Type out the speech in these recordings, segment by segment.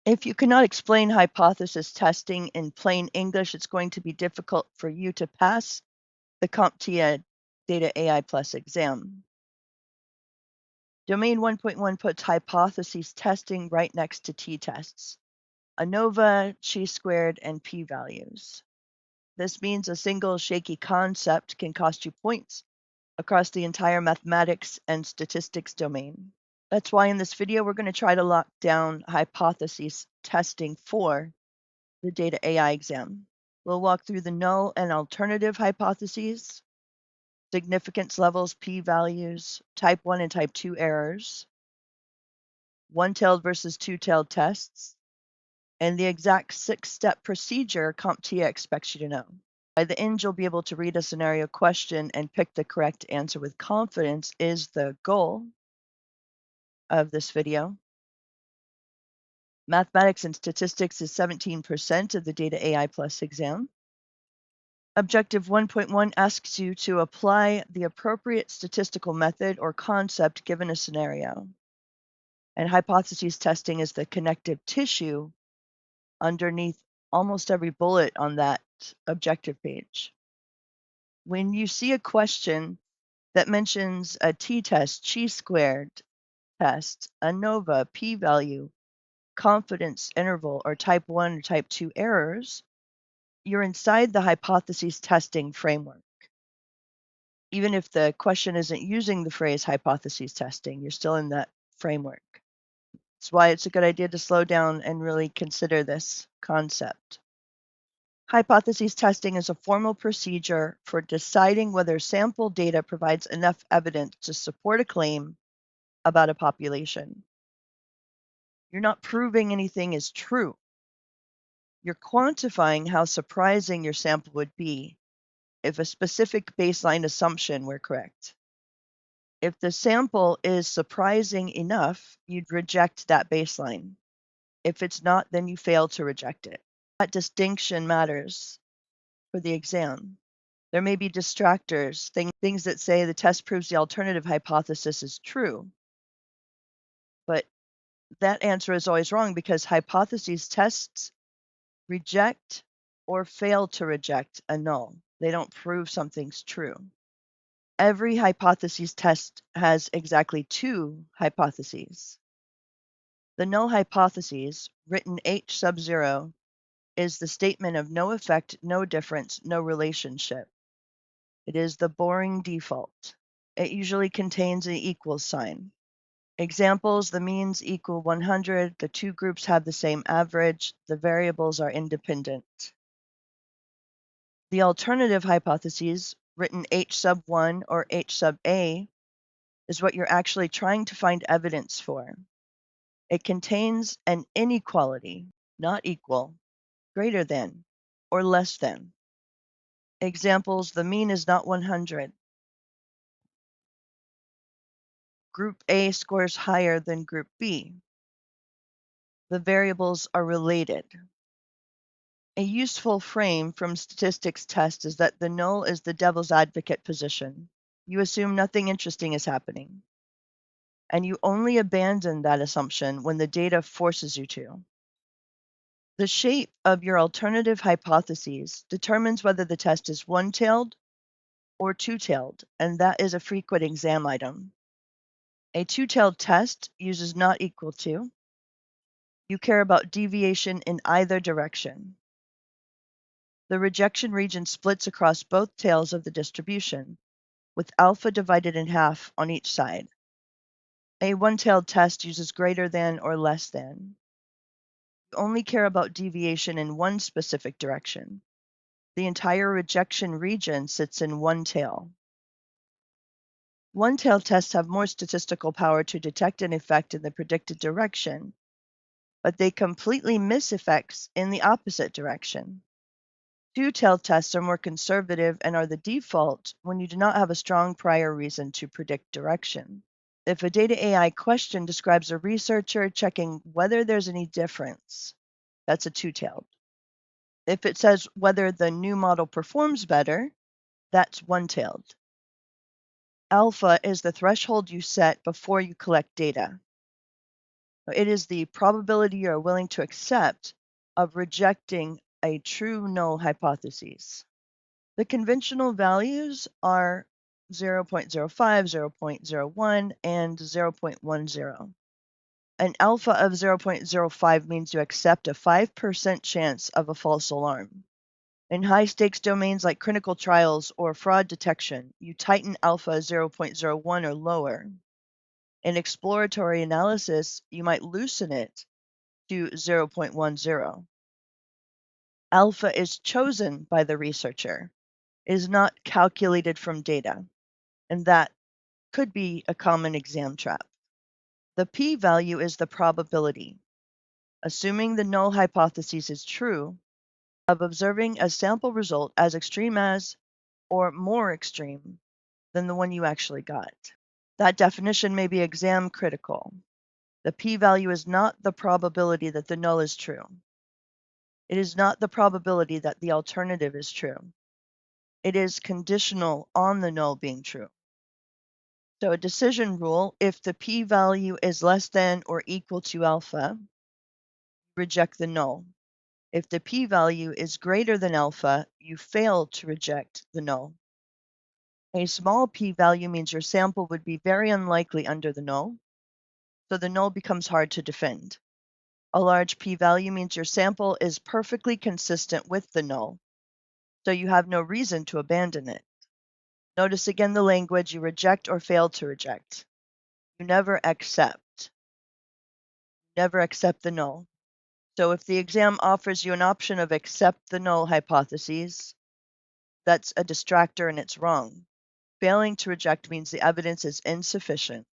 If you cannot explain hypothesis testing in plain English, it's going to be difficult for you to pass the CompTIA DataAI Plus exam. Domain 1.1 puts hypotheses testing right next to t-tests, ANOVA, chi-squared, and p-values. This means a single shaky concept can cost you points across the entire mathematics and statistics domain. That's why in this video, we're going to try to lock down hypotheses testing for the DataAI exam. We'll walk through the null and alternative hypotheses, significance levels, p-values, type 1 and type 2 errors, one-tailed versus two-tailed tests, and the exact 6-step procedure CompTIA expects you to know. By the end, you'll be able to read a scenario question and pick the correct answer with confidence is the goal of this video. Mathematics and statistics is 17% of the DataAI Plus exam. Objective 1.1 asks you to apply the appropriate statistical method or concept given a scenario. And hypotheses testing is the connective tissue underneath almost every bullet on that objective page. When you see a question that mentions a t-test, chi-squared test, ANOVA, p-value, confidence interval, or type 1 or type 2 errors, you're inside the hypotheses testing framework. Even if the question isn't using the phrase hypotheses testing, you're still in that framework. That's why it's a good idea to slow down and really consider this concept. Hypotheses testing is a formal procedure for deciding whether sample data provides enough evidence to support a claim about a population. You're not proving anything is true. You're quantifying how surprising your sample would be if a specific baseline assumption were correct. If the sample is surprising enough, you'd reject that baseline. If it's not, then you fail to reject it. That distinction matters for the exam. There may be distractors, things that say the test proves the alternative hypothesis is true. But that answer is always wrong because hypotheses tests reject or fail to reject a null. They don't prove something's true. Every hypotheses test has exactly two hypotheses. The null hypothesis, written H sub 0, is the statement of no effect, no difference, no relationship. It is the boring default. It usually contains an equals sign. Examples, the means equal 100, the two groups have the same average, the variables are independent. The alternative hypotheses, written H sub 1 or H sub A, is what you're actually trying to find evidence for. It contains an inequality, not equal, greater than, or less than. Examples, the mean is not 100. Group A scores higher than Group B. The variables are related. A useful frame from statistics test is that the null is the devil's advocate position. You assume nothing interesting is happening. And you only abandon that assumption when the data forces you to. The shape of your alternative hypotheses determines whether the test is one-tailed or two-tailed, and that is a frequent exam item. A two-tailed test uses not equal to. You care about deviation in either direction. The rejection region splits across both tails of the distribution, with alpha divided in half on each side. A one-tailed test uses greater than or less than. You only care about deviation in one specific direction. The entire rejection region sits in one tail. One-tail tests have more statistical power to detect an effect in the predicted direction, but they completely miss effects in the opposite direction. Two-tailed tests are more conservative and are the default when you do not have a strong prior reason to predict direction. If a DataAI question describes a researcher checking whether there's any difference, that's a two-tailed. If it says whether the new model performs better, that's one-tailed. Alpha is the threshold you set before you collect data. It is the probability you are willing to accept of rejecting a true null hypothesis. The conventional values are 0.05, 0.01, and 0.10. An alpha of 0.05 means you accept a 5% chance of a false alarm. In high-stakes domains like clinical trials or fraud detection, you tighten alpha 0.01 or lower. In exploratory analysis, you might loosen it to 0.10. Alpha is chosen by the researcher, is not calculated from data, and that could be a common exam trap. The p-value is the probability, assuming the null hypothesis is true, of observing a sample result as extreme as or more extreme than the one you actually got. That definition may be exam critical. The p-value is not the probability that the null is true. It is not the probability that the alternative is true. It is conditional on the null being true. So a decision rule, if the p-value is less than or equal to alpha, reject the null. If the p-value is greater than alpha, you fail to reject the null. A small p-value means your sample would be very unlikely under the null, so the null becomes hard to defend. A large p-value means your sample is perfectly consistent with the null, so you have no reason to abandon it. Notice again the language: you reject or fail to reject. You never accept. Never accept the null. So if the exam offers you an option of accept the null hypotheses, that's a distractor and it's wrong. Failing to reject means the evidence is insufficient,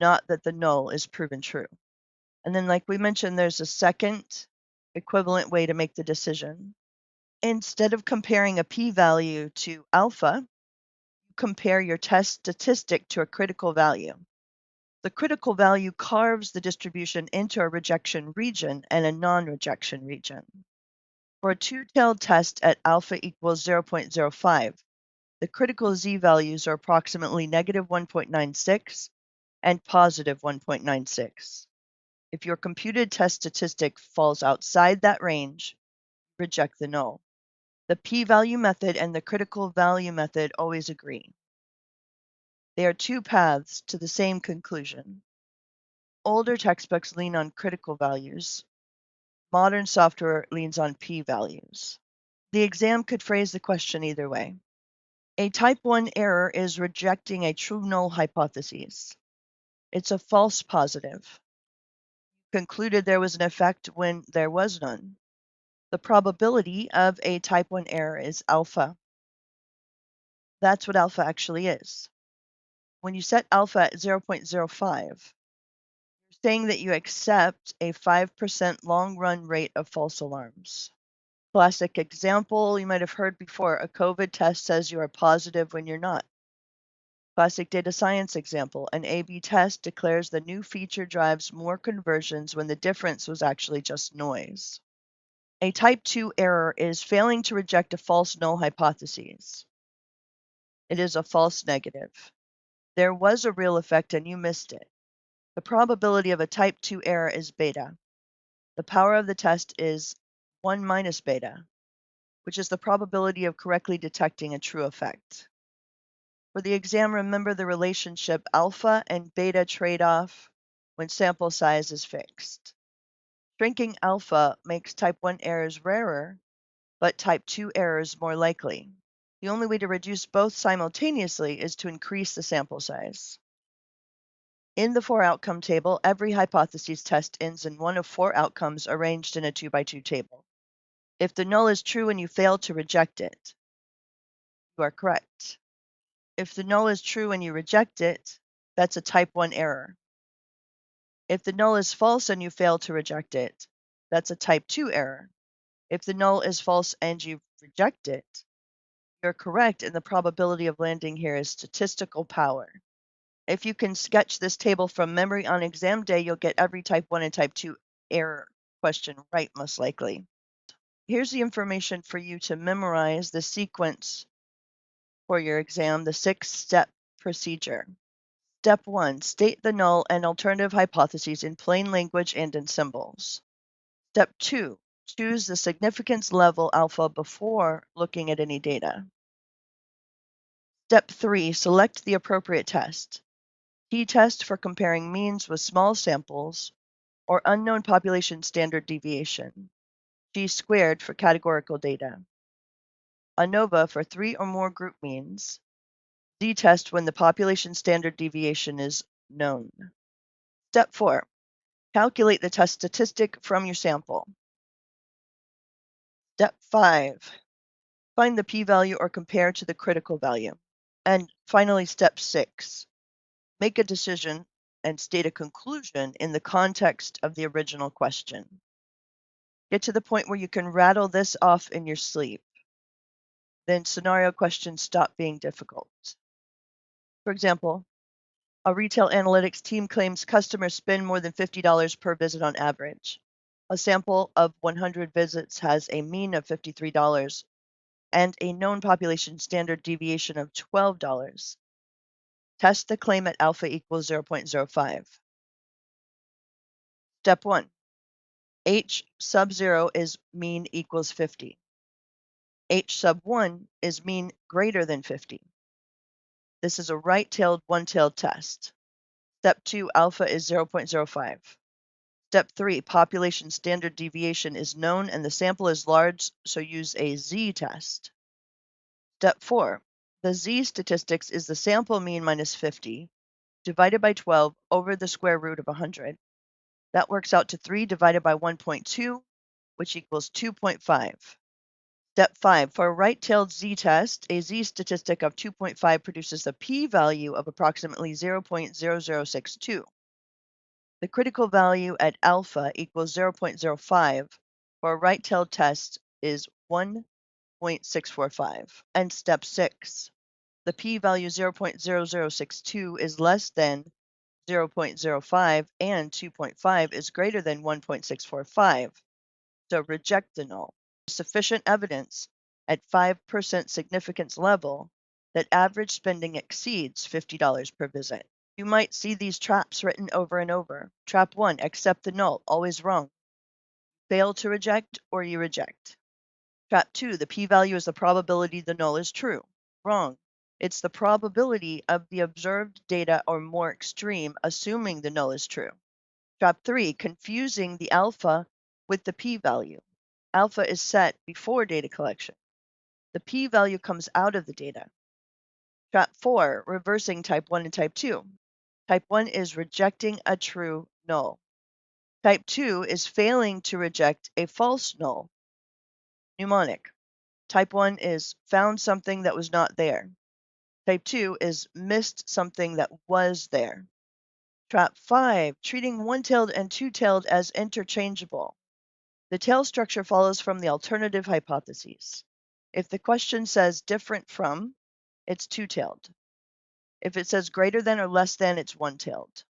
not that the null is proven true. And then, like we mentioned, there's a second equivalent way to make the decision. Instead of comparing a p-value to alpha, you compare your test statistic to a critical value. The critical value carves the distribution into a rejection region and a non-rejection region. For a two-tailed test at alpha equals 0.05, the critical z-values are approximately negative 1.96 and positive 1.96. If your computed test statistic falls outside that range, reject the null. The p-value method and the critical value method always agree. They are two paths to the same conclusion. Older textbooks lean on critical values. Modern software leans on p-values. The exam could phrase the question either way. A type 1 error is rejecting a true null hypothesis. It's a false positive. Concluded there was an effect when there was none. The probability of a type 1 error is alpha. That's what alpha actually is. When you set alpha at 0.05, you're saying that you accept a 5% long-run rate of false alarms. Classic example you might have heard before: a COVID test says you are positive when you're not. Classic data science example: an A/B test declares the new feature drives more conversions when the difference was actually just noise. A type 2 error is failing to reject a false null hypothesis. It is a false negative. There was a real effect and you missed it. The probability of a type 2 error is beta. The power of the test is 1 minus beta, which is the probability of correctly detecting a true effect. For the exam, remember the relationship alpha and beta trade-off when sample size is fixed. Shrinking alpha makes type 1 errors rarer, but type 2 errors more likely. The only way to reduce both simultaneously is to increase the sample size. In the 4-outcome table, every hypothesis test ends in one of 4 outcomes arranged in a 2x2 table. If the null is true and you fail to reject it, you are correct. If the null is true and you reject it, that's a type 1 error. If the null is false and you fail to reject it, that's a type 2 error. If the null is false and you reject it, you're correct, and the probability of landing here is statistical power. If you can sketch this table from memory on exam day, you'll get every type 1 and type 2 error question right, most likely. Here's the information for you to memorize the sequence for your exam, the 6-step procedure. Step 1, state the null and alternative hypotheses in plain language and in symbols. Step 2, choose the significance level alpha before looking at any data. Step 3, select the appropriate test. T-test for comparing means with small samples, or unknown population standard deviation. G-squared for categorical data. ANOVA for 3 or more group means. Z-test when the population standard deviation is known. Step 4, calculate the test statistic from your sample. Step 5, find the p-value or compare to the critical value. And finally, step 6, make a decision and state a conclusion in the context of the original question. Get to the point where you can rattle this off in your sleep. Then scenario questions stop being difficult. For example, a retail analytics team claims customers spend more than $50 per visit on average. A sample of 100 visits has a mean of $53 and a known population standard deviation of $12. Test the claim at alpha equals 0.05. Step 1. H sub 0 is mean equals 50. H sub 1 is mean greater than 50. This is a right-tailed, one-tailed test. Step 2, alpha is 0.05. Step 3, population standard deviation is known and the sample is large, so use a z-test. Step 4, the z-statistics is the sample mean minus 50 divided by 12 over the square root of 100. That works out to 3 divided by 1.2, which equals 2.5. Step 5, for a right-tailed z-test, a z-statistic of 2.5 produces a p-value of approximately 0.0062. The critical value at alpha equals 0.05 for a right-tailed test is 1.645. And step 6, the p-value 0.0062 is less than 0.05 and 2.5 is greater than 1.645. So reject the null. Sufficient evidence at 5% significance level that average spending exceeds $50 per visit. You might see these traps written over and over. Trap 1, accept the null, always wrong. Fail to reject or you reject. Trap 2, the p-value is the probability the null is true. Wrong. It's the probability of the observed data or more extreme, assuming the null is true. Trap 3, confusing the alpha with the p-value. Alpha is set before data collection. The p-value comes out of the data. Trap 4, reversing type 1 and type 2. Type 1 is rejecting a true null. Type 2 is failing to reject a false null. Mnemonic. Type 1 is found something that was not there. Type 2 is missed something that was there. Trap 5, treating one-tailed and two-tailed as interchangeable. The tail structure follows from the alternative hypotheses. If the question says different from, it's two-tailed. If it says greater than or less than, it's one-tailed.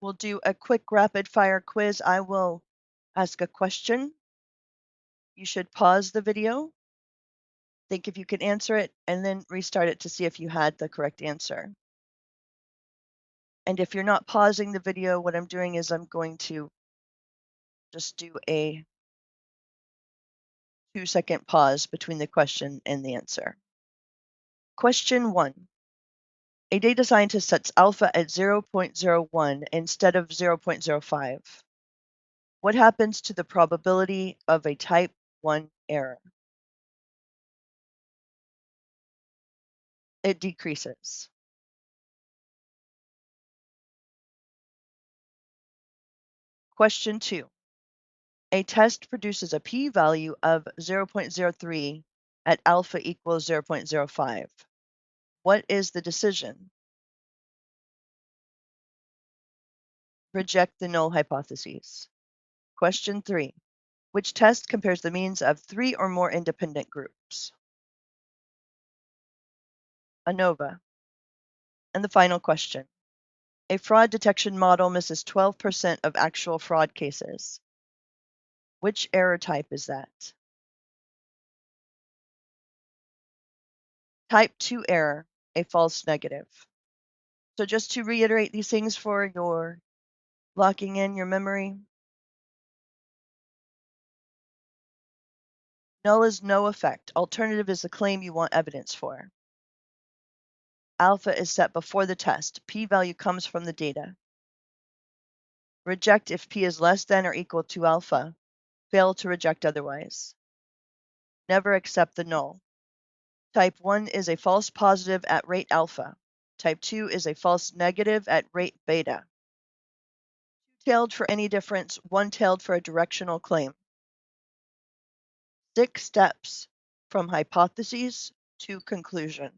We'll do a quick rapid-fire quiz. I will ask a question. You should pause the video, think if you can answer it, and then restart it to see if you had the correct answer. And if you're not pausing the video, what I'm doing is I'm going to just do a 2-second pause between the question and the answer. Question 1. A data scientist sets alpha at 0.01 instead of 0.05. What happens to the probability of a type 1 error? It decreases. Question 2. A test produces a p-value of 0.03 at alpha equals 0.05. What is the decision? Reject the null hypotheses. Question 3. Which test compares the means of 3 or more independent groups? ANOVA. And the final question. A fraud detection model misses 12% of actual fraud cases. Which error type is that? Type 2 error, a false negative. So just to reiterate these things for your locking in your memory. Null is no effect. Alternative is the claim you want evidence for. Alpha is set before the test. P-value comes from the data. Reject if P is less than or equal to alpha. Fail to reject otherwise. Never accept the null. Type 1 is a false positive at rate alpha. Type 2 is a false negative at rate beta. Two-tailed for any difference, one-tailed for a directional claim. 6 steps from hypotheses to conclusion.